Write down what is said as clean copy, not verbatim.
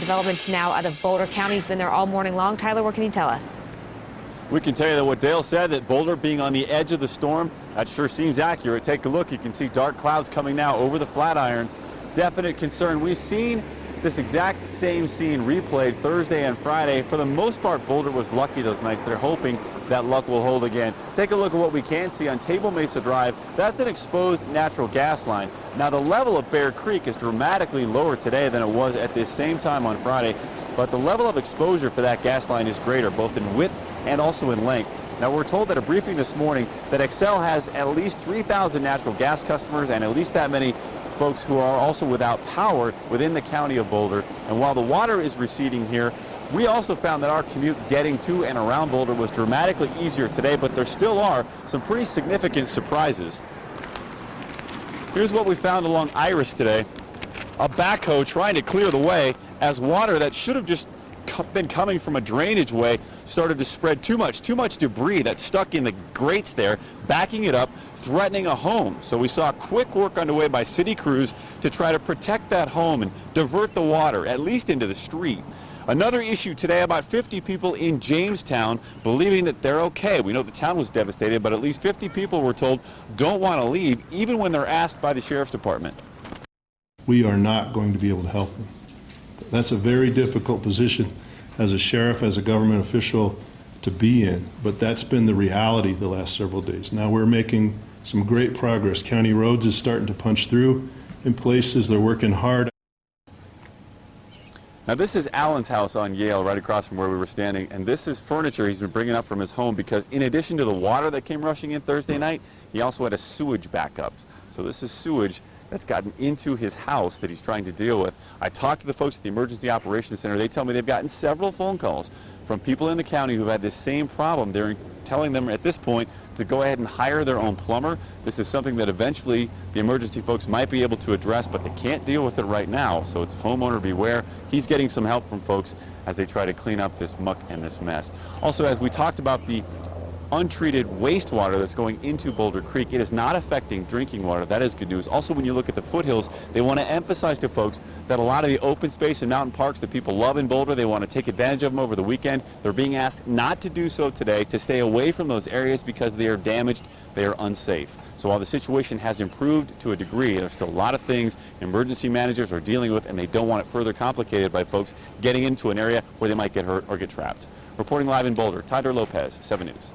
developments now out of Boulder County. He's been there all morning long. Tyler, what can you tell us? We can tell you that what Dale said, that Boulder being on the edge of the storm, that sure seems accurate. Take a look. You can see dark clouds coming now over the Flatirons. Definite concern. We've seen this exact same scene replayed Thursday and Friday. For the most part, Boulder was lucky those nights. They're hoping that luck will hold again. Take a look at what we can see on Table Mesa Drive. That's an exposed natural gas line. Now, the level of Bear Creek is dramatically lower today than it was at this same time on Friday, but the level of exposure for that gas line is greater, both in width and also in length. Now, we're told at a briefing this morning that Xcel has at least 3,000 natural gas customers and at least that many folks who are also without power within the county of Boulder. And while the water is receding here, we also found that our commute getting to and around Boulder was dramatically easier today, but there still are some pretty significant surprises. Here's what we found along Iris today. A backhoe trying to clear the way as water that should have just been coming from a drainage way started to spread too much debris that's stuck in the grates there, backing it up, threatening a home. So we saw quick work underway by city crews to try to protect that home and divert the water, at least into the street. Another issue today, about 50 people in Jamestown believing that they're okay. We know the town was devastated, but at least 50 people were told don't want to leave, even when they're asked by the sheriff's department. We are not going to be able to help them. That's a very difficult position as a sheriff, as a government official to be in, but that's been the reality the last several days. Now we're making some great progress. County Roads is starting to punch through in places. They're working hard. Now, this is Alan's house on Yale, right across from where we were standing, and this is furniture he's been bringing up from his home because in addition to the water that came rushing in Thursday night, he also had a sewage backup. So this is sewage that's gotten into his house that he's trying to deal with. I talked to the folks at the Emergency Operations Center. They tell me they've gotten several phone calls from people in the county who've had this same problem. They're telling them at this point to go ahead and hire their own plumber. This is something that eventually the emergency folks might be able to address, but they can't deal with it right now. So it's homeowner beware. He's getting some help from folks as they try to clean up this muck and this mess. Also, as we talked about the untreated wastewater that's going into Boulder Creek, it is not affecting drinking water. That is good news. Also, when you look at the foothills, they want to emphasize to folks that a lot of the open space and mountain parks that people love in Boulder, they want to take advantage of them over the weekend. They're being asked not to do so today, to stay away from those areas because they are damaged, they are unsafe. So while the situation has improved to a degree, there's still a lot of things emergency managers are dealing with, and they don't want it further complicated by folks getting into an area where they might get hurt or get trapped. Reporting live in Boulder, Tyler Lopez, 7 News.